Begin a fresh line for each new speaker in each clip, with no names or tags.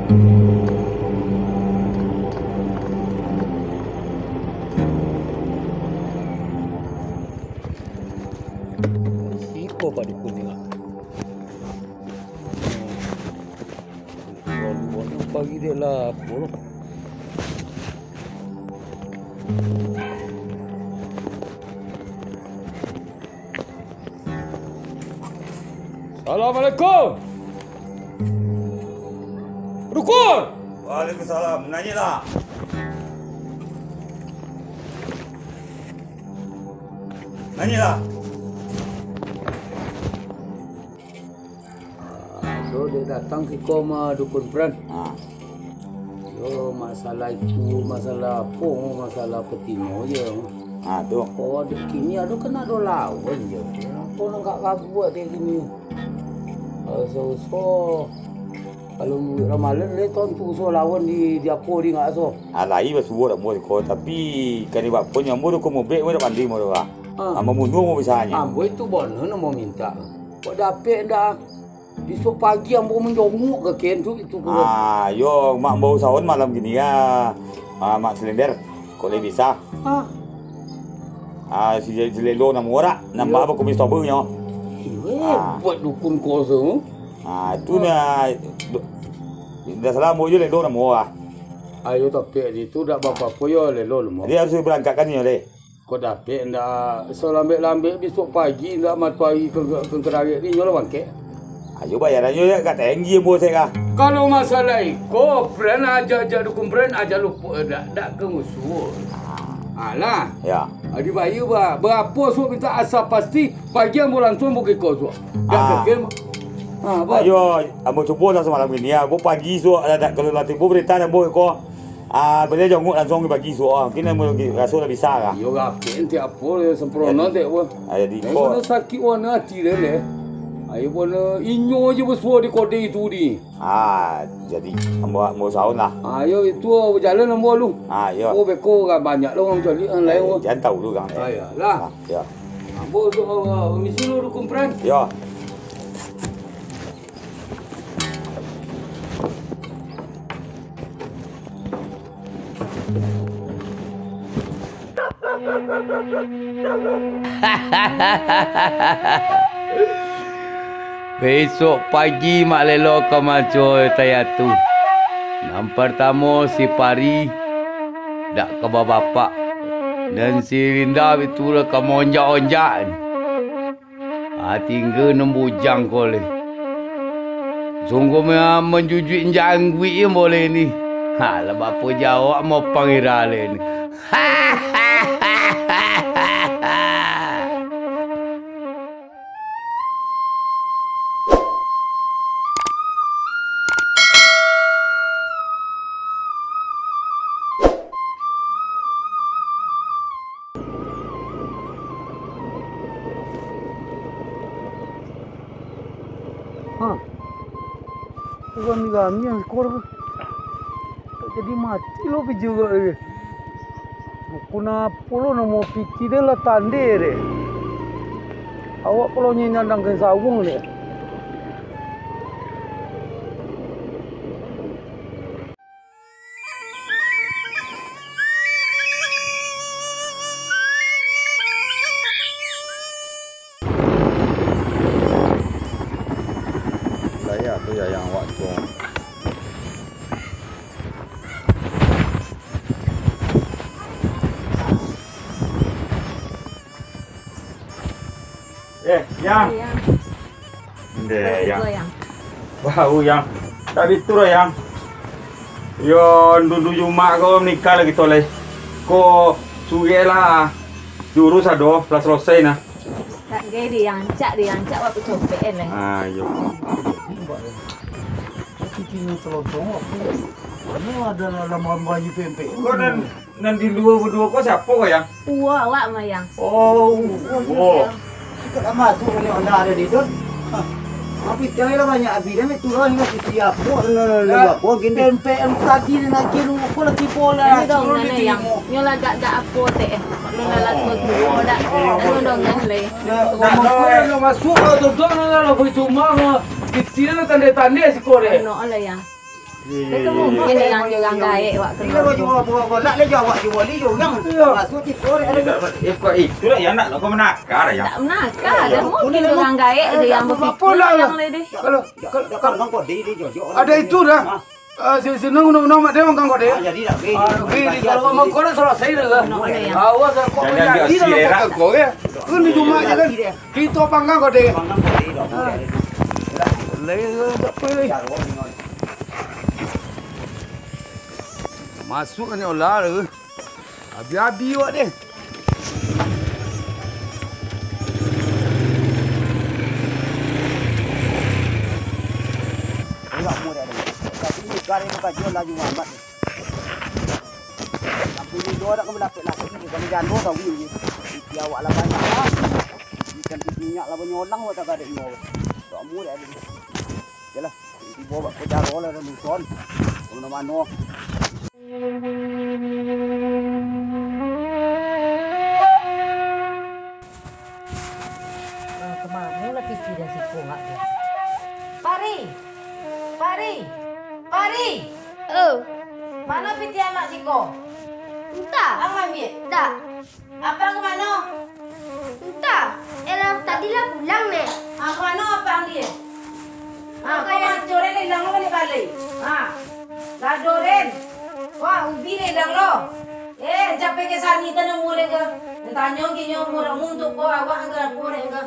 Siapa Pak Dukun ni lah? Luar-luarnya pagi dia lapor. Assalamualaikum. Dukun.
Waalaikumsalam. Nanya lah. Nanya lah.
So dia datang ke koma Dukun Pran. So masalah itu, masalah apa? Masalah petino je.
Tu.
Oh, di kini ada kena ada lawan je. Apa nak kat buat dia gini? So kalau ramalan dia tu so lawan di apa dia ngak so.
Alai bersuara tak mau ko tapi kan dia buat punya mau ko mau break mau pandai mau dah. Mau mundur mau bisanya.
Ambo itu bono nak mau minta. Kok dapet dah. Besok pagi ambo menjonguk ke ken tu itu.
Yo mak bau sahun malam gini ya. Mak selender kok le bisa. Si lelo nama orang nama apa komis tober nyo.
Buat dukun kosong.
Itu dah dah salah mau je lelo nama orang.
Ayo tapi itu dah apa-apa yo lelo lemo.
Dia harus berangkatkan ni le.
Kau dapet ndak so lambat-lambat besok pagi ndak matahari ke kerajaan ni nyola bangke.
Ayo bayarannya ya kat tinggi bos saya.
Kalau masalah iko pren aja dukun pren aja lupa dak ke musuh. Alah.
Ya.
Adi bayu berapa so kita asal pasti pagi ambo langsung buka ko so. Dak ke.
Ayo, ambo cuba lah semalam ini ya. Bo pagi so ada kalau latih bo berita nak bo ko. Boleh jonguk langsung ke pagi so. Kini ambo rasa dah bisa kah?
Yo gape ente apa sempurna dek bo.
Jadi ko.
Sakit warna hati le. Ayo bona inyo je bersuara di kode itu di.
Jadi ambo sahun lah.
Ayo itu berjalan ambo lu.
Yo.
Oh beko kan banyak lah orang cari lain.
Jangan tahu lu kan.
Ayolah.
Ya.
Ambo misi lu dukun pran.
Ya.
Besok pagi mak lelo ke maco tayatu. Yang pertama si Pari dak ke bapak dan si Rinda itu lah ke monjak-onjak. Tinggal nembujang boleh. Sungguh menjujui jangwi yang boleh ni. Lah bapa jawab mau panggil ni.
Bukan kami yang skor tak jadi mati lo juga ni. Bukan apa lo nama fikir dia lah tanda ni. Awak kalau nyandang ke sawung ni.
Saya tu ya yang awak tu. Yang. Yang. Bau yang. Tak ditur yang. Yo dulu Jumat kau menikah lagi toleh. Kau sugelah jurus ado plus selesai nah.
Tak gay diancak waktu copet ni.
Ayo.
Cincin telotong apa? Mana ada dalam baju pempek.
Kau nanti berdua kau siapa kau yang?
Awak mayang.
Oh.
Kita tak masuk ni ada di tu. Tapi janganlah banyak api dah turun hingga setiap apa gini pempek tadi nak kira aku lagi pola.
Ini dong mana yang nyola gak apa teh. Nyola lagu dua dak. Anu dong le.
Kalau masuk tu dong lah begitu mah. Kecil tanda-tanda sekolah.
No lah yang. Itu mungkin yang orang gaek wak
Ini kalau jual nak le jawab jual li yang masuk di korek ada.
Kok itu lah ya nak kau menakar ya.
tak menakar. Ada mungkin orang gaek ada yang berfikir yang lede.
Kalau kau di jual.
Ada itu dah. Senang mak dia makan kau dia.
Jadi dah.
Gini kalau mau kau selesai dah. Awas kau
Jangan
jadi dah
selera.
makan kau ya. Ini cuma aja kan. Kita panggang kau dia. Tak boleh. Masuk kan olah tu. Habis-habis awak dia.
Enggak mudah dah. Tapi ni kari muka jual laju amat. Sampai ni dua dak melapik lagi ni kami jando tahu ni. Dia awak lah banyak lah. Ikan minyak lah banyak orang awak tak ada ni. Tak mudah dah. Jalah. Bawa ke jaro lah dan son. Mana-mana.
Kemana lah pici dan si Kongak dia? Pari! Pari! Pari!
Oh,
Mana pici anak Ciko?
entah.
Apa ambil?
Tak.
Apa ke mana?
Entah. Tadi lah pulang ni.
Ke mana apa dia? Kau mancurin ni lang lo balik balik. Lah doren. Wah, ubi ni lang lo. Capek ke sani tanah murah ke? Tanya kinyo murah untuk kau awak anggar aku ni ke?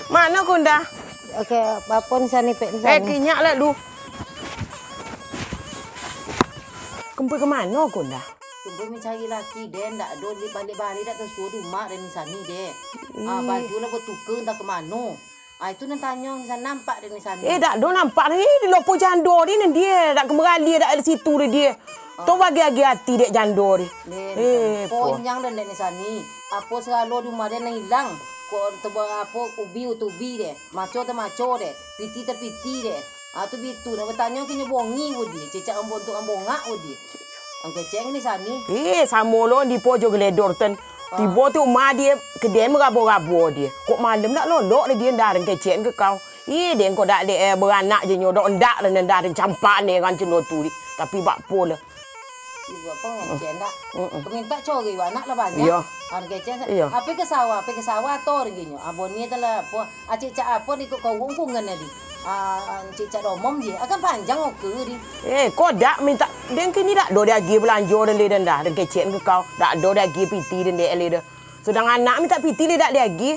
Mana Kunda?
Okey, bapon sani pek sani.
Kinyak lah lu. Kempai ke mana Kunda?
Kumpul mencari laki dia ndak ada di balik-balik dak tersuruh rumah dan di sani dia. Baju lah bertukar entah ke mana. Itu nak tanya di sana nampak dia di sana.
Tak ada nampak ni. Di lopo jando ni dia. Tak kemerali dak ada situ dia. Tu bagi hati dek jando ni.
Ponjang dan di sani. Apa selalu rumah dia nak hilang. Kau tebak apa ubi deh, maco tu maco deh, piti terpiti deh. Tu bitu, nak bertanya kini bongi udi, cecak ambon tu ambongak udi. Angkat ceng ni sani.
Sama lo di pojok geledor ten. Tiba tu mak dia kedai merabo-rabo dia. Kok malam nak lolok dia dah kecek ke kau. Dia kau dak dek beranak je nyodok ndak dan dah campak ni kan cendol tu. Tapi bak pola.
Ibu apa ngecen dak? Kau minta cori anak lah banyak.
Iya.
Ngecen.
Iya.
Apa ke sawah tu reginya. Abon ni telah apa? Cecak apa ni kau ungkungan ni. Cecak domom dia. Akan panjang oke di.
Kau dak minta dan kini dak do dia pergi belanja dan dah dan kecek ke kau. Dak do dia pergi piti dan dia le. Sedang anak minta piti dia dak dia pergi.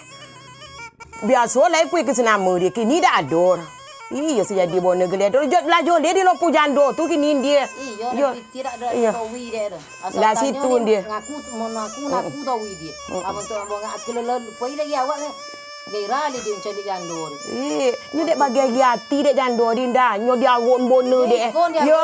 Biasa lah pergi ke senama dia. Kini dak ada. Iya sejadi bona geledor. Jod belajar dia di lopo jando tu kini dia.
Iya, tidak ada tawi dia.
Lah situ dia.
Ngaku tawi dia. Abang tu abang aku leloi lagi awak ni. Gairah dia mencari jando dia.
Ni dek bagi hati dek jando dia dah. Nyo dia aron bona dek. Yo,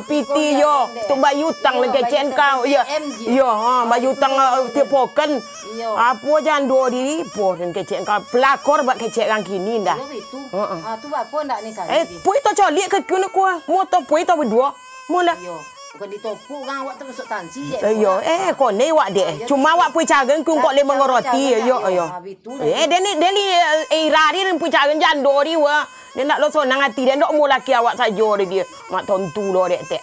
piti yo. Tu bayu tang le kecen kau. Ya. Yo, bayu tang tepoken. Apa jando dia po dan kecen kau. Pelakor buat kecen kan kini dah.
Itu. Tu apa ndak ni sana.
Pui to colik ke kena ku. Motor pui to berdua. Mula.
Yo. Kau ditopuk kan awak termasuk tansi dek.
Yo, kau ni awak dek. Cuma awak pui cagen ku kok le mengeroti. Yo. Dia ni ira dia pui cagen jando dia wa. Dia nak lo sonang hati dia ndak mau laki awak saja dia. Mak tontu lo dek tek.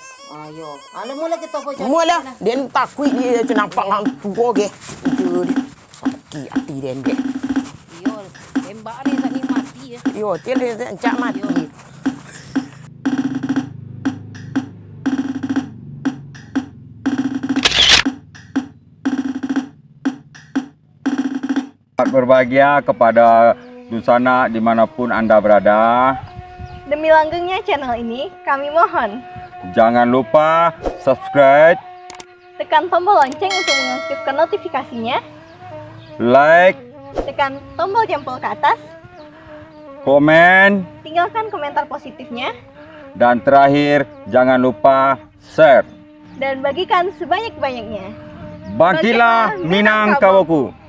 Yo. Mula kita pun cari.
Mula dia takut dia nampak hang tua ke. Itu dia. Sakit hati dia dek.
Yo, tembak ni tak ni mati ya.
Yo, dia cak mati.
Berbahagia kepada Dusana dimanapun Anda berada.
Demi langgengnya channel ini, kami mohon
Jangan lupa subscribe,
tekan tombol lonceng untuk mengaktifkan notifikasinya,
like,
tekan tombol jempol ke atas,
komen,
tinggalkan komentar positifnya,
dan terakhir jangan lupa share.
dan bagikan sebanyak-banyaknya.
Bangkitlah Minangkawaku.